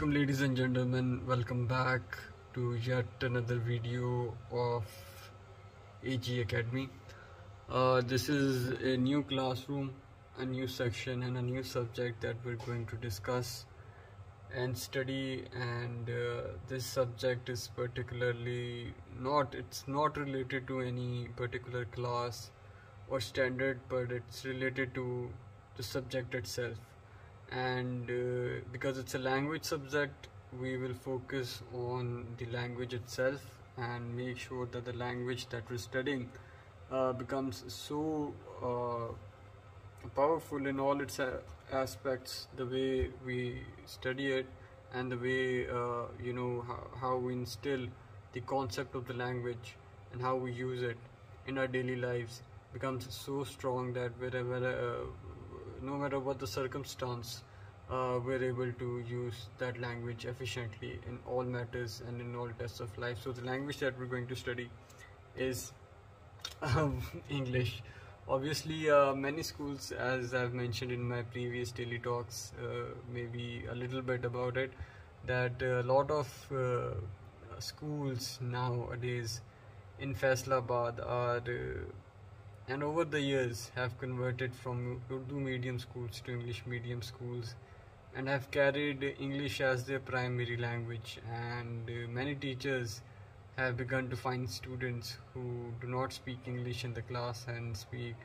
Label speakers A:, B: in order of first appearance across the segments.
A: Welcome ladies and gentlemen, welcome back to yet another video of AG Academy. This is a new classroom, a new section and a new subject that we're going to discuss and study, and this subject is it's not related to any particular class or standard, but it's related to the subject itself. And because it's a language subject, we will focus on the language itself and make sure that the language that we're studying becomes so powerful in all its aspects, the way we study it and the way how we instill the concept of the language and how we use it in our daily lives becomes so strong that no matter what the circumstance, we're able to use that language efficiently in all matters and in all tests of life. So the language that we're going to study is English. Obviously, many schools, as I've mentioned in my previous daily talks, maybe a little bit about it, that a lot of schools nowadays in Faisalabad are and over the years have converted from Urdu medium schools to English medium schools and have carried English as their primary language, and many teachers have begun to find students who do not speak English in the class and speak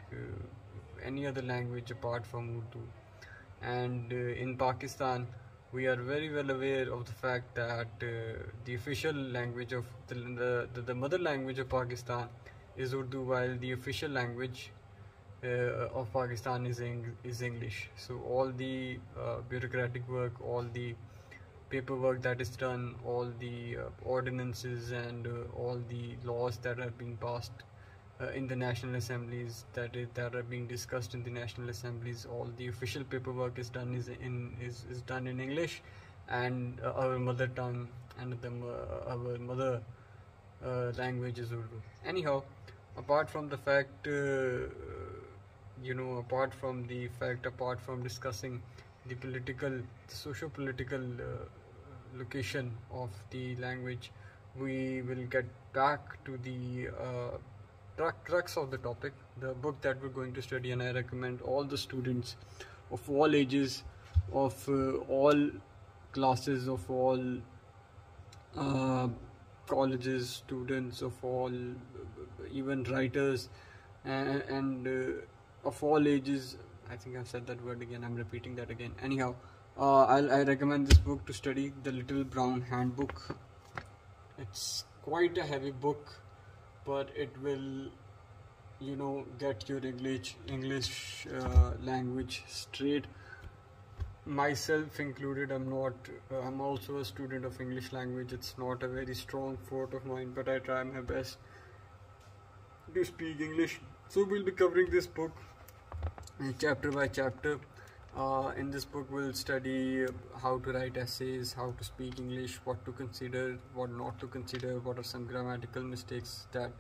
A: any other language apart from Urdu. And in Pakistan, we are very well aware of the fact that the official language of the mother language of Pakistan is Urdu, while the official language of Pakistan is English. So all the bureaucratic work, all the paperwork that is done, all the ordinances and all the laws that are being passed in the national assemblies, that are being discussed in the national assemblies, all the official paperwork is done in English, and our mother tongue and our mother language is Urdu. Anyhow, apart from discussing the socio-political location of the language, we will get back to the crux of the topic, the book that we're going to study. And I recommend all the students of all ages, of all classes, of all colleges, students of all, even writers, and of all ages. I think I've said that word again, I'm repeating that again. Anyhow, I recommend this book to study, The Little Brown Handbook. It's quite a heavy book, but it will get your English language straight. Myself included, I'm also a student of English language. It's not a very strong forte of mine, but I try my best to speak English. So we'll be covering this book chapter by chapter. In this book we'll study how to write essays, how to speak English, what to consider, what not to consider, what are some grammatical mistakes that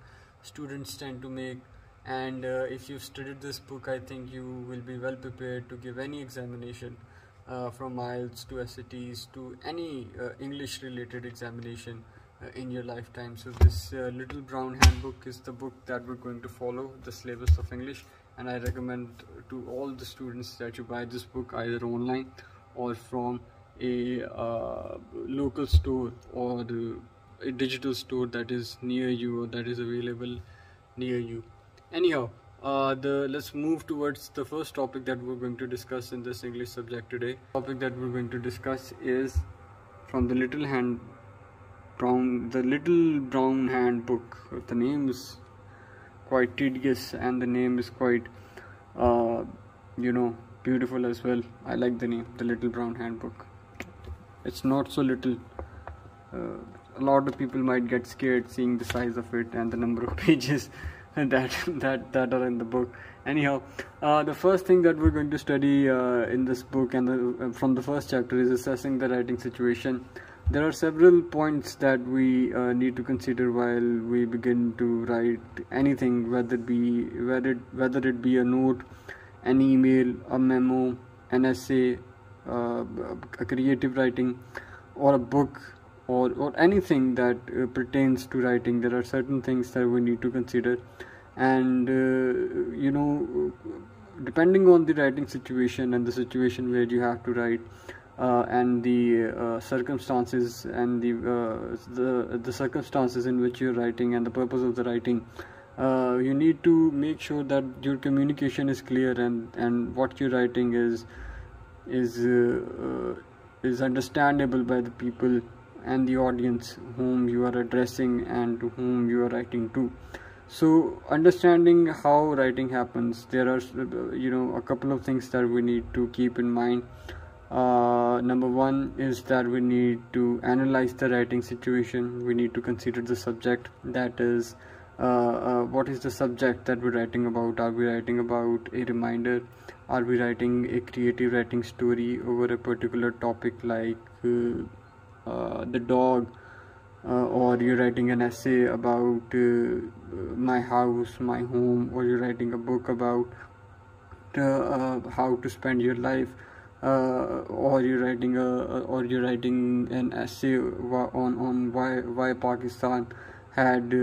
A: students tend to make. And if you've studied this book, I think you will be well prepared to give any examination, from IELTS to SATs to any English related examination in your lifetime. So this Little Brown Handbook is the book that we're going to follow, the syllabus of English. And I recommend to all the students that you buy this book either online or from a local store or a digital store that is near you or that is available near you. Anyhow, let's move towards the first topic that we're going to discuss in this English subject today. The topic that we're going to discuss is from the Little Brown Handbook. The name is quite tedious and the name is quite beautiful as well. I like the name, The Little Brown Handbook. It's not so little. A lot of people might get scared seeing the size of it and the number of pages that are in the book. Anyhow, the first thing that we're going to study in this book and from the first chapter is assessing the writing situation. There are several points that we need to consider while we begin to write anything, whether it be a note, an email, a memo, an essay, a creative writing, or a book, or anything that pertains to writing, there are certain things that we need to consider. And depending on the writing situation and the situation where you have to write, and the circumstances and the circumstances in which you're writing and the purpose of the writing, you need to make sure that your communication is clear, and what you're writing is understandable by the people and the audience whom you are addressing and to whom you are writing to. So understanding how writing happens, there are a couple of things that we need to keep in mind. Number one is that we need to analyze the writing situation. We need to consider the subject, that is, what is the subject that we're writing about. Are we writing about a reminder? Are we writing a creative writing story over a particular topic like the dog, or you're writing an essay about my house, my home, or you're writing a book about how to spend your life, or you're writing an essay on why Pakistan had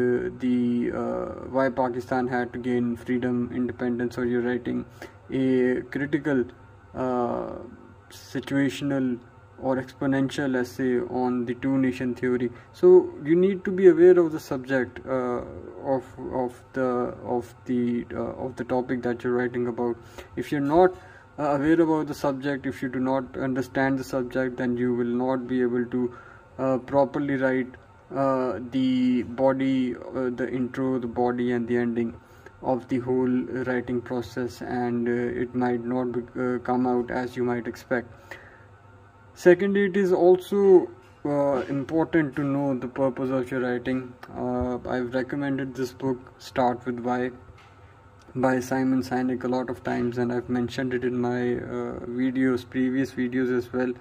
A: why Pakistan had to gain freedom, independence, or you're writing a critical situational or exponential essay on the two nation theory. So you need to be aware of the subject of the topic that you're writing about. If you're not aware about the subject, if you do not understand the subject, then you will not be able to properly write the body, the intro, the body, and the ending of the whole writing process, and it might not come out as you might expect. Secondly, it is also important to know the purpose of your writing. I've recommended this book, Start With Why, by Simon Sinek a lot of times, and I've mentioned it in my previous videos as well.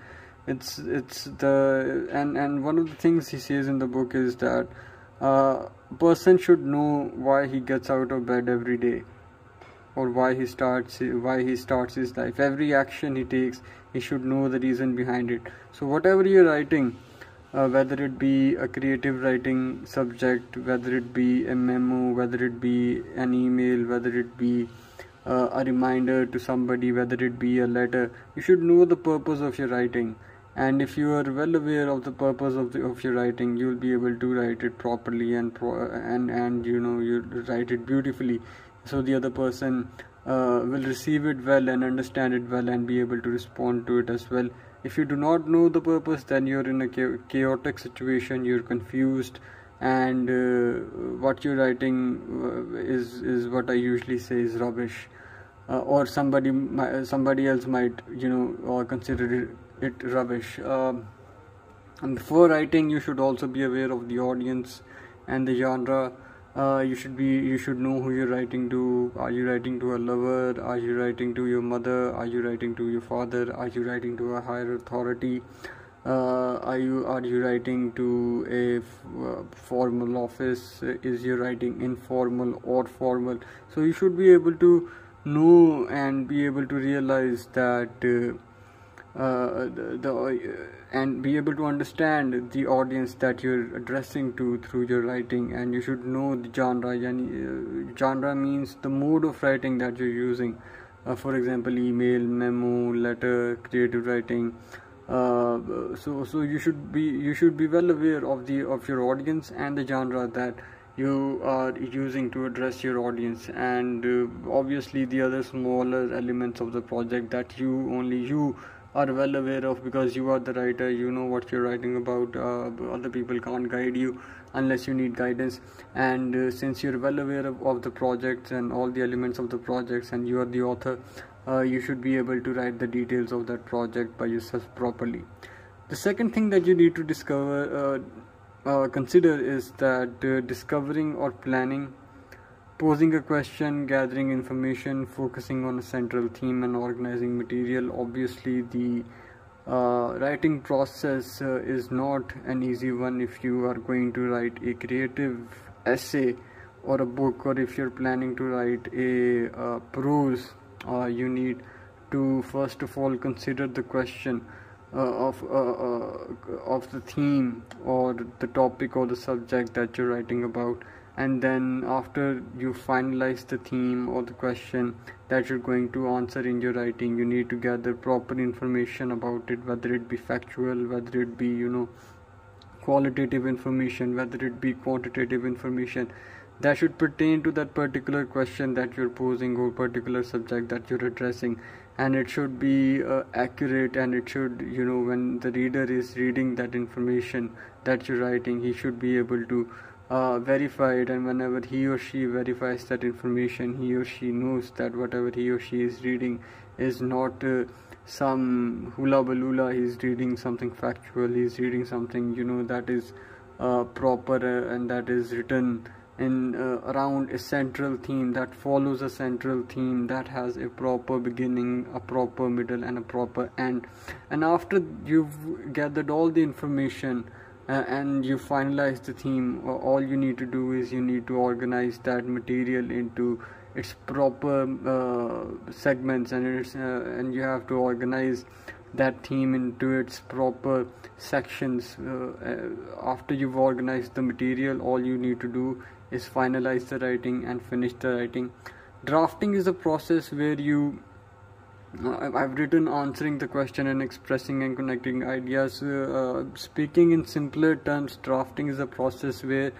A: It's and one of the things he says in the book is that a person should know why he gets out of bed every day, or why he starts his life. Every action he takes, he should know the reason behind it. So whatever you're writing, whether it be a creative writing subject, whether it be a memo, whether it be an email, whether it be a reminder to somebody, whether it be a letter, you should know the purpose of your writing. And if you are well aware of the purpose of your writing, you will be able to write it properly and you write it beautifully, so the other person will receive it well and understand it well and be able to respond to it as well. If you do not know the purpose, then you're in a chaotic situation, you're confused, and what you're writing is what I usually say is rubbish, or somebody else might consider it rubbish. And before writing, you should also be aware of the audience and the genre. You should know who you're writing to. Are you writing to a lover? Are you writing to your mother? Are you writing to your father? Are you writing to a higher authority? Are you writing to a formal office? Is your writing informal or formal? So you should be able to know and be able to realize that and be able to understand the audience that you're addressing to through your writing. And you should know the genre. Genre means the mode of writing that you're using. For example, email, memo, letter, creative writing. So you should be well aware of your audience and the genre that you are using to address your audience, and obviously the other smaller elements of the project that only you are well aware of, because you are the writer. You know what you're writing about. Other people can't guide you unless you need guidance, and since you're well aware of the projects and all the elements of the projects, and you are the author, you should be able to write the details of that project by yourself properly. The second thing that you need to consider is that discovering or planning, posing a question, gathering information, focusing on a central theme, and organizing material. Obviously, the writing process is not an easy one. If you are going to write a creative essay or a book, or if you're planning to write a prose, you need to first of all consider the question. of the theme or the topic or the subject that you're writing about. And then after you finalize the theme or the question that you're going to answer in your writing, you need to gather proper information about it, whether it be factual, whether it be qualitative information, whether it be quantitative information that should pertain to that particular question that you're posing or particular subject that you're addressing. And it should be accurate, and it should, when the reader is reading that information that you're writing, he should be able to verify it. And whenever he or she verifies that information, he or she knows that whatever he or she is reading is not some hula balula. He's reading something factual, he's reading something that is proper, and that is written in around a central theme, that follows a central theme, that has a proper beginning, a proper middle, and a proper end. And after you've gathered all the information and you finalize the theme, all you need to do is you need to organize that material into its proper segments, and you have to organize that theme into its proper sections. After you've organized the material, all you need to do is finalize the writing and finish the writing. Drafting is a process where I've written answering the question and expressing and connecting ideas. Speaking in simpler terms, drafting is a process where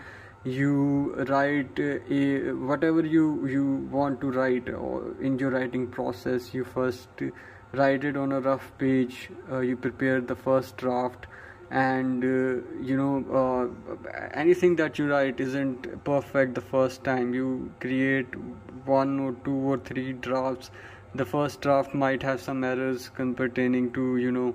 A: you write whatever you want to write, or in your writing process, you first write it on a rough page. You prepare the first draft, and anything that you write isn't perfect the first time. You create 1 or 2 or 3 drafts. The first draft might have some errors pertaining to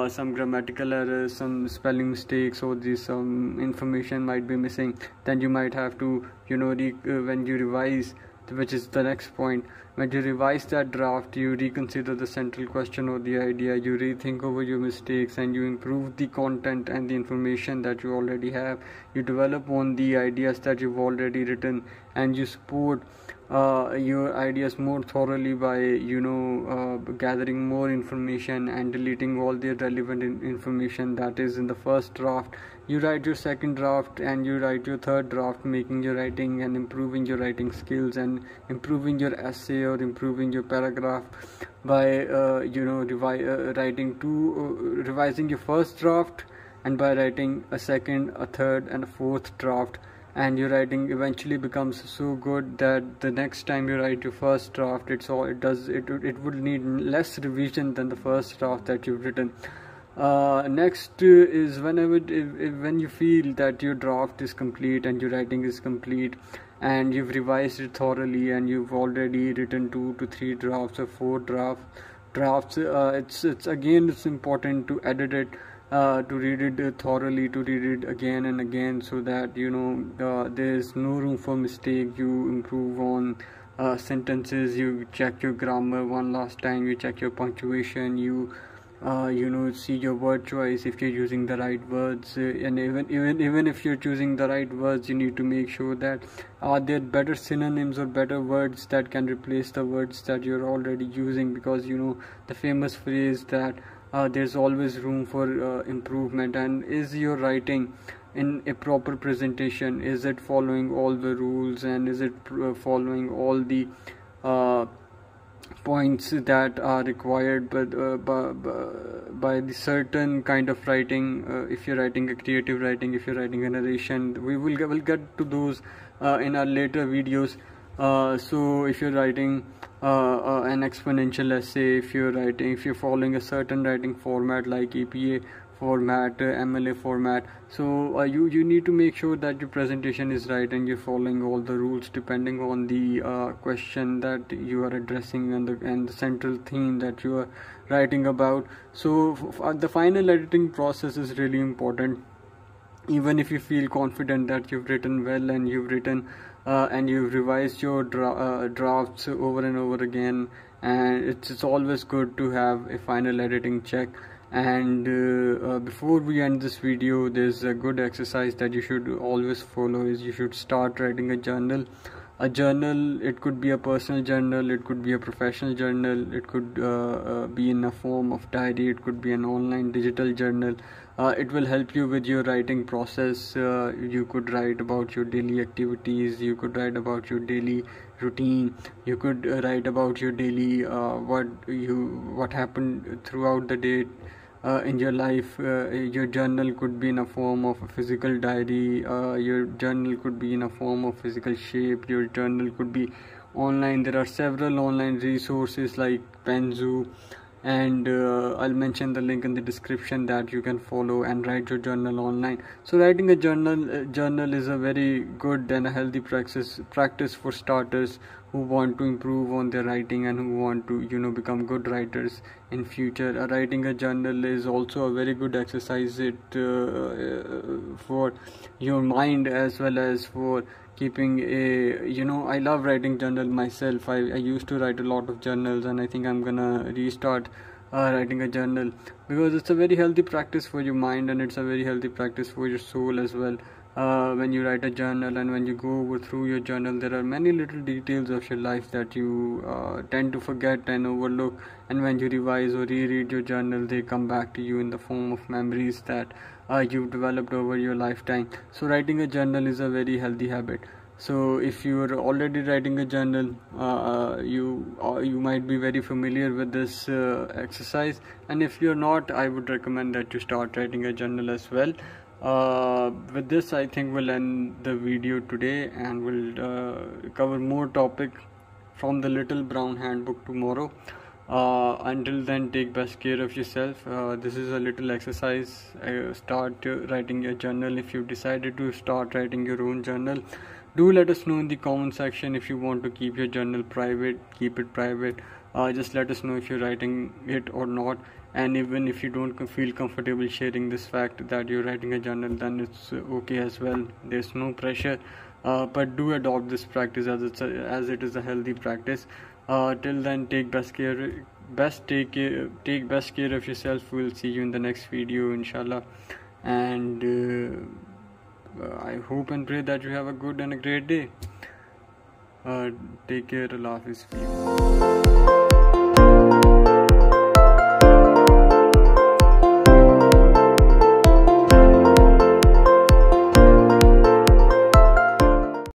A: some grammatical errors, some spelling mistakes, or some information might be missing. Then you might have to when you revise, which is the next point, when you revise that draft, you reconsider the central question or the idea, you rethink over your mistakes, and you improve the content and the information that you already have. You develop on the ideas that you've already written, and you support your ideas more thoroughly by gathering more information and deleting all the relevant information that is in the first draft. You write your second draft and you write your third draft, making your writing and improving your writing skills and improving your essay or improving your paragraph by revising your first draft, and by writing a second, a third, and a fourth draft. And your writing eventually becomes so good that the next time you write your first draft, it would need less revision than the first draft that you've written. Next is when you feel that your draft is complete and your writing is complete, and you've revised it thoroughly, and you've already written 2 to 3 drafts or 4 drafts. It's important to edit it, to read it thoroughly, to read it again and again, so that there's no room for mistake. You improve on sentences, you check your grammar one last time, you check your punctuation, you see your word choice, if you're using the right words, and even if you're choosing the right words, you need to make sure that are there better synonyms or better words that can replace the words that you're already using, because the famous phrase that there's always room for improvement. And is your writing in a proper presentation? Is it following all the rules, and is it following all the points that are required by the certain kind of writing? If you're writing a creative writing, if you're writing a narration, we'll get to those in our later videos. So if you're writing an exponential essay, if you're following a certain writing format like EPA format, MLA format, so you need to make sure that your presentation is right and you're following all the rules depending on the question that you are addressing and the central theme that you are writing about. So the final editing process is really important. Even if you feel confident that you've written well and you've revised your drafts over and over again, and it's always good to have a final editing check. And before we end this video, there's a good exercise that you should always follow, is you should start writing a journal. A journal, it could be a personal journal, it could be a professional journal, it could be in a form of diary, it could be an online digital journal. It will help you with your writing process. You could write about your daily activities, you could write about your daily routine, you could write about your daily what happened throughout the day in your life. Your journal could be in a form of a physical diary, your journal could be in a form of physical shape, your journal could be online. There are several online resources like Penzu, and I'll mention the link in the description that you can follow and write your journal online. So writing a journal is a very good and a healthy practice for starters who want to improve on their writing and who want to become good writers in future. Writing a journal is also a very good exercise for your mind as well as for keeping I love writing journal myself. I used to write a lot of journals, and I think I'm gonna restart writing a journal, because it's a very healthy practice for your mind and it's a very healthy practice for your soul as well. When you write a journal and when you go over through your journal, there are many little details of your life that you tend to forget and overlook, and when you revise or reread your journal, they come back to you in the form of memories that you've developed over your lifetime. So writing a journal is a very healthy habit. So if you are already writing a journal, you might be very familiar with this exercise, and if you're not, I would recommend that you start writing a journal as well. With this, I think we'll end the video today, and we'll cover more topic from the Little Brown Handbook tomorrow. Until then, take best care of yourself. This is a little exercise. Start writing your journal. If you've decided to start writing your own journal, do let us know in the comment section. If you want to keep your journal private, keep it private. Just let us know if you're writing it or not. And even if you don't feel comfortable sharing this fact that you're writing a journal, then it's okay as well. There's no pressure, but do adopt this practice as it is a healthy practice. Till then, take best care of yourself. We'll see you in the next video, inshallah. And I hope and pray that you have a good and a great day. Take care. Allah Hafiz.